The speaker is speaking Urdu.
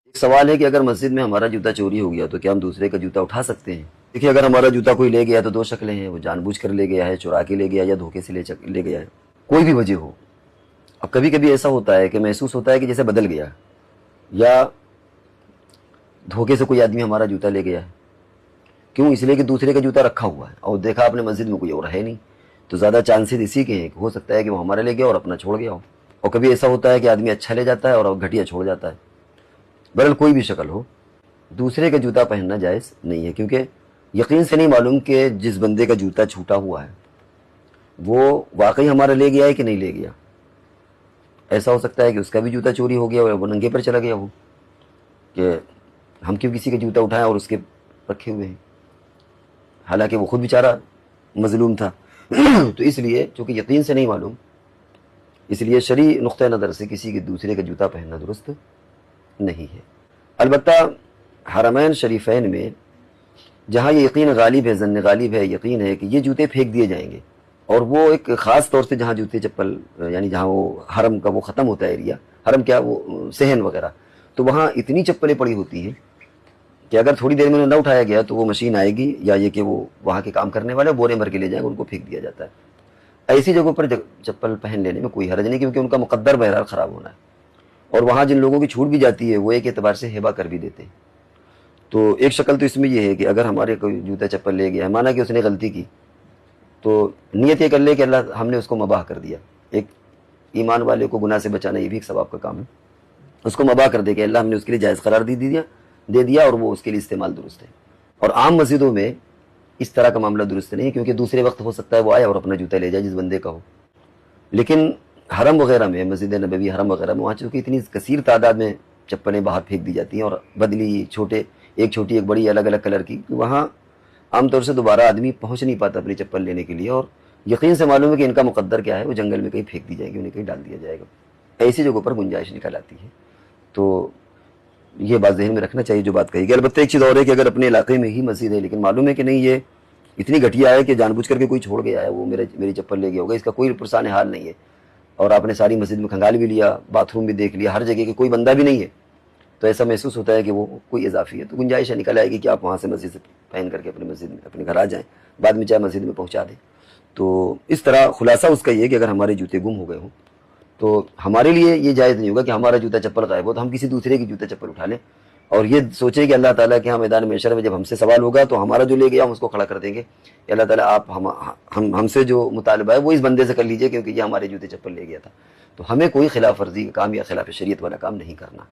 ایک سوال ہے کہ اگر مسجد میں ہمارا جوتا چوری ہو گیا تو کیا ہم دوسرے کا جوتا اٹھا سکتے ہیں؟ دیکھیے، اگر ہمارا جوتا کوئی لے گیا تو دو شکلیں ہیں، وہ جان بوجھ کر لے گیا ہے، چرا کے لے گیا، یا دھوکے سے لے گیا ہے، کوئی بھی وجہ ہو۔ اب کبھی کبھی ایسا ہوتا ہے کہ محسوس ہوتا ہے کہ جیسے بدل گیا، یا دھوکے سے کوئی آدمی ہمارا جوتا لے گیا ہے۔ کیوں؟ اس لیے کہ دوسرے کا جوتا رکھا ہوا ہے اور دیکھا آپ نے مسجد میں کوئی اور ہے نہیں، تو زیادہ چانسز اسی کے ہیں کہ ہو سکتا ہے کہ وہ ہمارا لے گیا اور اپنا چھوڑ گیا ہو۔ اور کبھی ایسا ہوتا ہے کہ آدمی اچھا لے جاتا ہے اور گھٹیا چھوڑ جاتا ہے۔ بہرحال کوئی بھی شکل ہو، دوسرے کا جوتا پہننا جائز نہیں ہے، کیونکہ یقین سے نہیں معلوم کہ جس بندے کا جوتا چھوٹا ہوا ہے وہ واقعی ہمارا لے گیا ہے کہ نہیں لے گیا۔ ایسا ہو سکتا ہے کہ اس کا بھی جوتا چوری ہو گیا اور وہ ننگے پر چلا گیا ہو، کہ ہم کیوں کسی کا جوتا اٹھائیں اور اس کے رکھے ہوئے ہیں، حالانکہ وہ خود بیچارہ مظلوم تھا۔ تو اس لیے چونکہ یقین سے نہیں معلوم، اس لیے شرعی نقطہ نظر سے کسی کے دوسرے کا جوتا پہننا درست نہیں ہے۔ البتہ حرمین شریفین میں جہاں یہ یقین غالب ہے، ظن غالب ہے، یقین ہے کہ یہ جوتے پھینک دیے جائیں گے، اور وہ ایک خاص طور سے جہاں جوتے چپل یعنی جہاں وہ حرم کا وہ ختم ہوتا ہے ایریا، حرم کیا وہ صحن وغیرہ، تو وہاں اتنی چپلیں پڑی ہوتی ہیں کہ اگر تھوڑی دیر میں انہیں نہ اٹھایا گیا تو وہ مشین آئے گی، یا یہ کہ وہ وہاں کے کام کرنے والے بورے بھر کے لے جائیں گے، ان کو پھینک دیا جاتا ہے۔ ایسی جگہوں پر چپل پہن لینے میں کوئی حرج نہیں، کیونکہ ان کا مقدر بہرحال خراب ہونا ہے، اور وہاں جن لوگوں کی چھوٹ بھی جاتی ہے وہ ایک اعتبار سے ہیبا کر بھی دیتے ہیں۔ تو ایک شکل تو اس میں یہ ہے کہ اگر ہمارے کوئی جوتا چپل لے گیا ہے، مانا کہ اس نے غلطی کی، تو نیت یہ کر لے کہ اللہ ہم نے اس کو مباح کر دیا۔ ایک ایمان والے کو گناہ سے بچانا یہ بھی ایک ثواب کا کام ہے، اس کو مباح کر دے کہ اللہ ہم نے اس کے لیے جائز قرار دے دیا اور وہ اس کے لیے استعمال درست ہے۔ اور عام مسجدوں میں اس طرح کا معاملہ درست نہیں، کیونکہ دوسرے وقت ہو سکتا ہے وہ آئے اور اپنا جوتا لے جائے جس بندے کا ہو۔ لیکن حرم وغیرہ میں، مسجد نبوی حرم وغیرہ میں، وہاں چونکہ اتنی کثیر تعداد میں چپلیں باہر پھینک دی جاتی ہیں، اور بدلی ایک چھوٹی ایک بڑی الگ الگ کلر کی، وہاں عام طور سے دوبارہ آدمی پہنچ نہیں پاتا اپنی چپل لینے کے لیے، اور یقین سے معلوم ہے کہ ان کا مقدر کیا ہے، وہ جنگل میں کہیں پھینک دی جائے گی، انہیں کہیں ڈال دیا جائے گا۔ ایسی جگہوں پر گنجائش نکل آتی ہے، تو یہ بات ذہن میں رکھنا چاہیے جو بات کہی گئی۔ البتہ ایک چیز اور ہے کہ اگر اپنے علاقے میں ہی مسجد ہے لیکن معلوم ہے کہ نہیں یہ اتنی گھٹیا ہے کہ جان بوجھ کر کے کوئی چھوڑ گیا ہے، وہ میری چپل لے گیا ہوگا، اس کا کوئی پرسان حال نہیں ہے، اور آپ نے ساری مسجد میں کھنگال بھی لیا، باتھ روم بھی دیکھ لیا، ہر جگہ کہ کوئی بندہ بھی نہیں ہے، تو ایسا محسوس ہوتا ہے کہ وہ کوئی اضافی ہے، تو گنجائش نکل آئے گی کہ آپ وہاں سے مسجد سے پہن کر کے اپنے مسجد میں اپنے گھر آ جائیں، بعد میں چاہے مسجد میں پہنچا دیں۔ تو اس طرح خلاصہ اس کا یہ ہے کہ اگر ہمارے جوتے گم ہو گئے ہوں تو ہمارے لیے یہ جائز نہیں ہوگا کہ ہمارا جوتا چپل غائب ہو تو ہم کسی دوسرے کی جوتا چپل اٹھا لیں، اور یہ سوچیں کہ اللہ تعالیٰ کے ہاں میدان محشر میں جب ہم سے سوال ہوگا تو ہمارا جو لے گیا ہم اس کو کھڑا کر دیں گے کہ اللہ تعالیٰ آپ ہم سے جو مطالبہ ہے وہ اس بندے سے کر لیجئے، کیونکہ یہ ہمارے جوتے چپل لے گیا تھا۔ تو ہمیں کوئی خلاف ورزی کا کام یا خلاف شریعت والا کام نہیں کرنا۔